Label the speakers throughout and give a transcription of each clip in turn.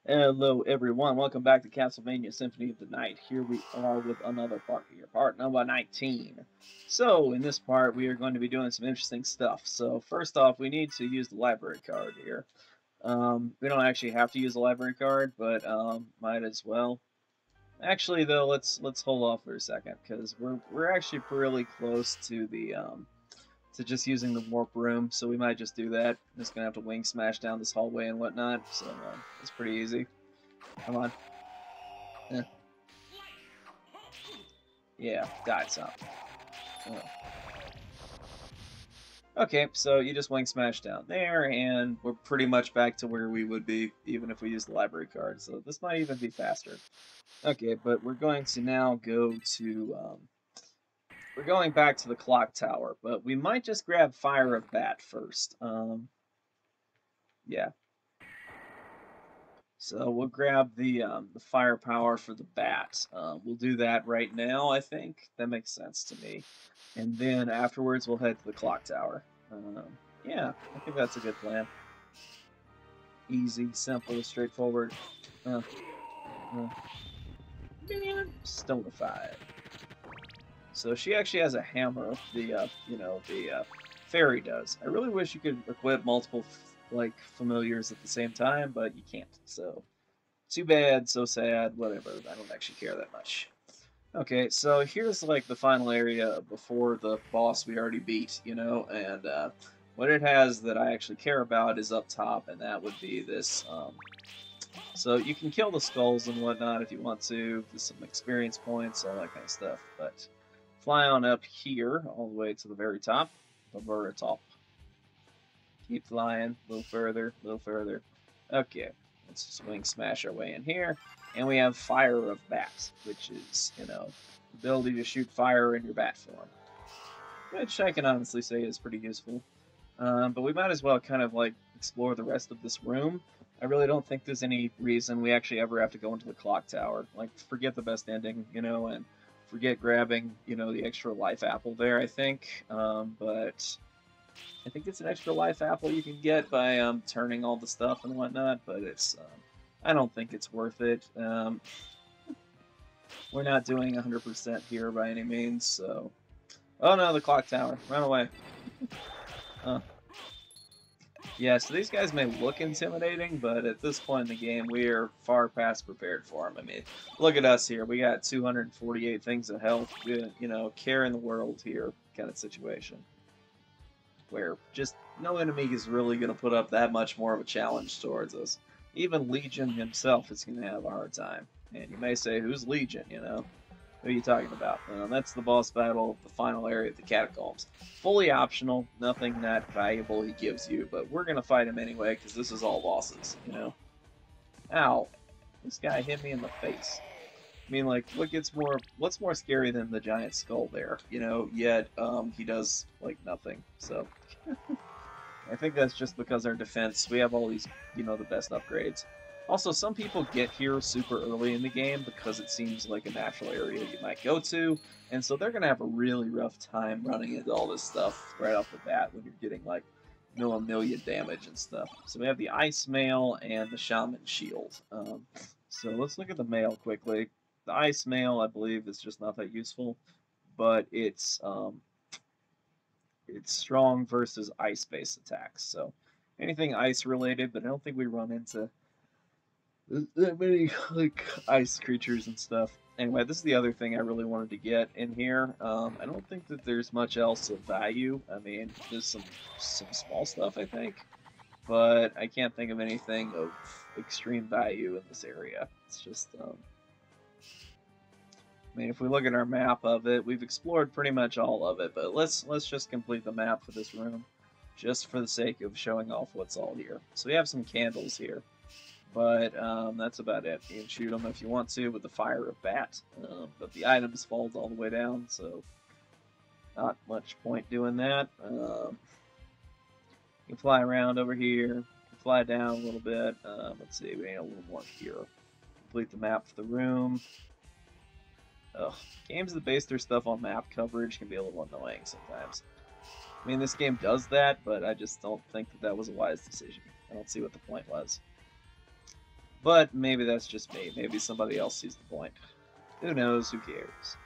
Speaker 1: Hello, everyone. Welcome back to Castlevania Symphony of the Night. Here we are with another part here, part number 19. So, in this part, we are going to be doing some interesting stuff. So, first off, we need to use the library card here. We don't actually have to use the library card, but might as well. Actually, though, let's hold off for a second because we're actually really close to the to just using the warp room, so we might just do that. I'm just gonna have to wing smash down this hallway and whatnot. So it's pretty easy. Come on. Eh, yeah, die some. Oh. Okay, so you just wing smash down there, and we're pretty much back to where we would be even if we used the library card. So this might even be faster. Okay, but we're going to now go to we're going back to the clock tower, but we might just grab Fire of Bat first. Yeah, so we'll grab the firepower for the bat. We'll do that right now, I think. That makes sense to me. And then afterwards, we'll head to the clock tower. Yeah, I think that's a good plan. Easy, simple, straightforward. Uh, uh, Stonified. So she actually has a hammer. The fairy does. I really wish you could equip multiple like familiars at the same time, but you can't. So too bad, so sad, whatever. I don't actually care that much. Okay, so here's like the final area before the boss we already beat, and what it has that I actually care about is up top, and that would be this. So you can kill the skulls and whatnot if you want to, with some experience points, all that kind of stuff, but fly on up here, all the way to the very top, the very top. Keep flying, a little further, a little further. Okay, let's swing smash our way in here. And we have Fire of Bat, which is, the ability to shoot fire in your bat form. Which I can honestly say is pretty useful. But we might as well kind of like explore the rest of this room. I really don't think there's any reason we actually ever have to go into the clock tower. Like, forget the best ending, and forget grabbing, the extra life apple there, I think. But I think it's an extra life apple you can get by turning all the stuff and whatnot, but I don't think it's worth it. We're not doing 100% here by any means, so... Oh no, the clock tower. Run away. Uh, yeah, so these guys may look intimidating, but at this point in the game, we are far past prepared for them. I mean, look at us here. We got 248 things of health, care in the world here kind of situation. Where just no enemy is really going to put up that much more of a challenge towards us. Even Legion himself is going to have a hard time. And you may say, who's Legion, Who are you talking about? That's the boss battle, the final area of the catacombs. Fully optional, nothing that valuable he gives you, but we're going to fight him anyway, because this is all bosses. Ow. This guy hit me in the face. I mean, like, what's more scary than the giant skull there, yet, he does, like, nothing, so... I think that's just because our defense, we have all these, the best upgrades. Also, some people get here super early in the game because it seems like a natural area you might go to, and so they're going to have a really rough time running into all this stuff right off the bat when you're getting, like, a million damage and stuff. So we have the Ice Mail and the Shaman Shield. So let's look at the mail quickly. The Ice Mail, I believe, is just not that useful, but it's strong versus ice-based attacks. So anything ice-related, but I don't think we run into that many like ice creatures and stuff. Anyway, this is the other thing I really wanted to get in here. I don't think that there's much else of value. I mean, there's some small stuff, I think, but I can't think of anything of extreme value in this area. It's just I mean, if we look at our map of it, we've explored pretty much all of it, but let's just complete the map for this room, just for the sake of showing off what's all here. So we have some candles here, but that's about it. You can shoot them if you want to with the Fire of Bat, but the items fall all the way down, so not much point doing that. You can fly around over here, fly down a little bit. Let's see, we need a little more here. Complete the map for the room. Ugh, games that base their stuff on map coverage can be a little annoying sometimes. I mean, this game does that, but I just don't think that that was a wise decision. I don't see what the point was. But maybe that's just me. Maybe somebody else sees the point. Who knows? Who cares?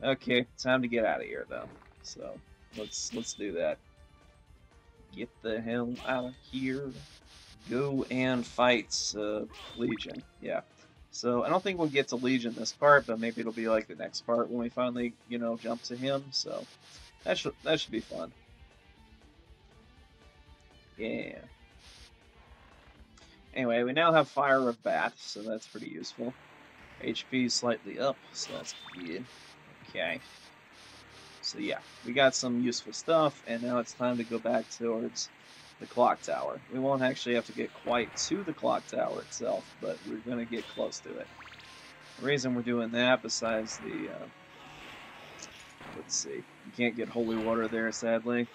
Speaker 1: Okay, time to get out of here, though. So let's do that. Get the hell out of here. Go and fight Legion. Yeah. So I don't think we'll get to Legion this part, but maybe it'll be like the next part when we finally, you know, jump to him. So that should be fun. Yeah. Anyway, we now have Fire of Bat, so that's pretty useful. HP is slightly up, so that's good. Okay. So yeah, we got some useful stuff, and now it's time to go back towards the clock tower. We won't actually have to get quite to the clock tower itself, but we're going to get close to it. The reason we're doing that, besides the, let's see, you can't get holy water there, sadly.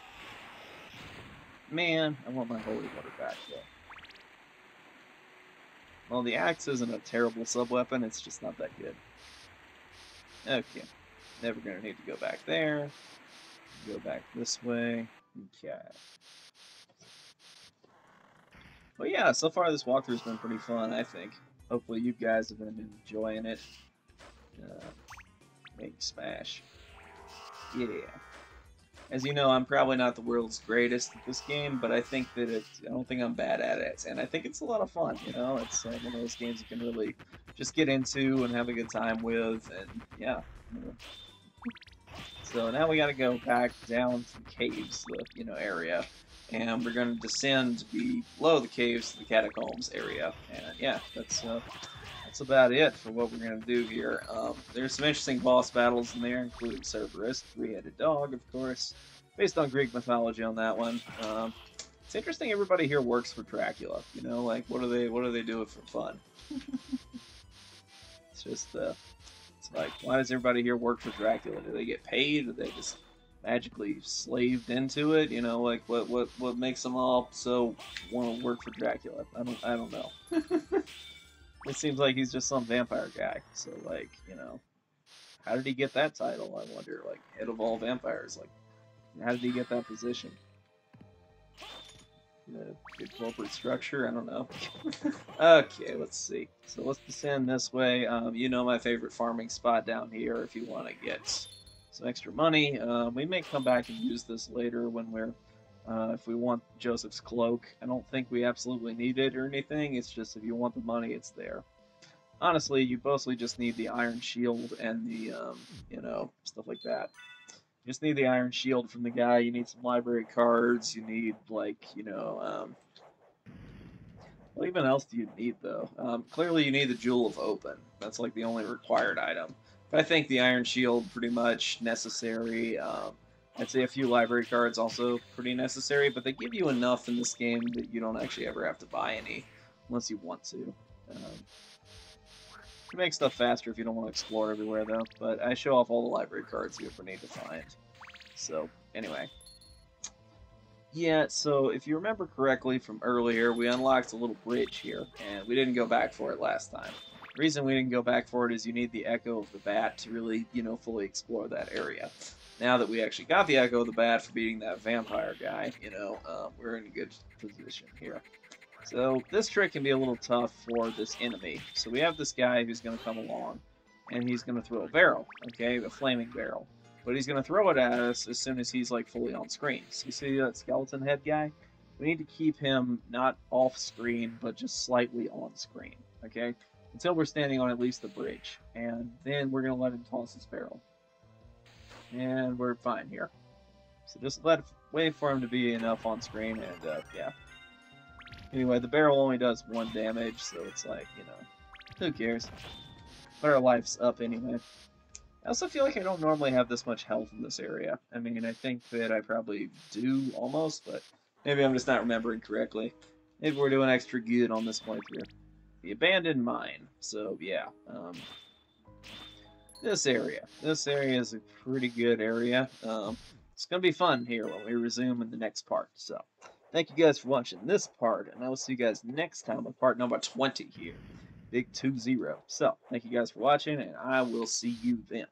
Speaker 1: Man, I want my holy water back, though. Well, the axe isn't a terrible sub-weapon, it's just not that good. Okay, never going to need to go back there. Go back this way. Okay. Well, yeah, so far this walkthrough's been pretty fun, I think. Hopefully you guys have been enjoying it. Make smash. Yeah. As you know, I'm probably not the world's greatest at this game, but I think that I don't think I'm bad at it, and I think it's a lot of fun, you know? It's one of those games you can really just get into and have a good time with, and yeah. So now we gotta go back down to the caves, the, area, and we're gonna descend below the caves to the catacombs area, and yeah, that's about it for what we're going to do here. There's some interesting boss battles in there, including Cerberus, three-headed dog, of course, based on Greek mythology on that one. It's interesting everybody here works for Dracula, like what do they do it for fun? It's just, it's like, why does everybody here work for Dracula? Do they get paid? Or they just magically slaved into it? Like what makes them all so want to work for Dracula? I don't know. It seems like he's just some vampire guy. So, like, how did he get that title? I wonder, like, head of all vampires. Like, how did he get that position? Good corporate structure? I don't know. Okay, let's see. So let's descend this way. My favorite farming spot down here if you want to get some extra money. We may come back and use this later when we're if we want Joseph's cloak. I don't think we absolutely need it or anything. It's just if you want the money, it's there. Honestly, you mostly just need the iron shield and the, stuff like that. You just need the iron shield from the guy. You need some library cards. You need, like, what even else do you need, though? Clearly, you need the Jewel of Open. That's, like, the only required item. But I think the iron shield, pretty much necessary. I'd say a few library cards also pretty necessary, but they give you enough in this game that you don't actually ever have to buy any, unless you want to. It makes stuff faster if you don't want to explore everywhere, though, but I show off all the library cards you ever need to find. So, anyway. Yeah, so if you remember correctly from earlier, we unlocked a little bridge here, and we didn't go back for it last time. The reason we didn't go back for it is you need the Echo of the Bat to really, fully explore that area. Now that we actually got the Echo of the Bat for beating that vampire guy, we're in a good position here. So this trick can be a little tough for this enemy. So we have this guy who's going to come along, and he's going to throw a barrel, okay, a flaming barrel. But he's going to throw it at us as soon as he's, like, fully on screen. So you see that skeleton head guy? We need to keep him not off screen, but just slightly on screen, okay? Until we're standing on at least the bridge. And then we're going to let him toss his barrel. And we're fine here. So just wait for him to be enough on screen, and, yeah. Anyway, the barrel only does 1 damage, so it's like, who cares? But our life's up anyway. I also feel like I don't normally have this much health in this area. I mean, I think that I probably do, almost, but maybe I'm just not remembering correctly. Maybe we're doing extra good on this playthrough. The abandoned mine. So, yeah. This area. This area is a pretty good area. It's going to be fun here when we resume in the next part. So, thank you guys for watching this part, and I will see you guys next time with part number 20 here. Big 2-0. So, thank you guys for watching, and I will see you then.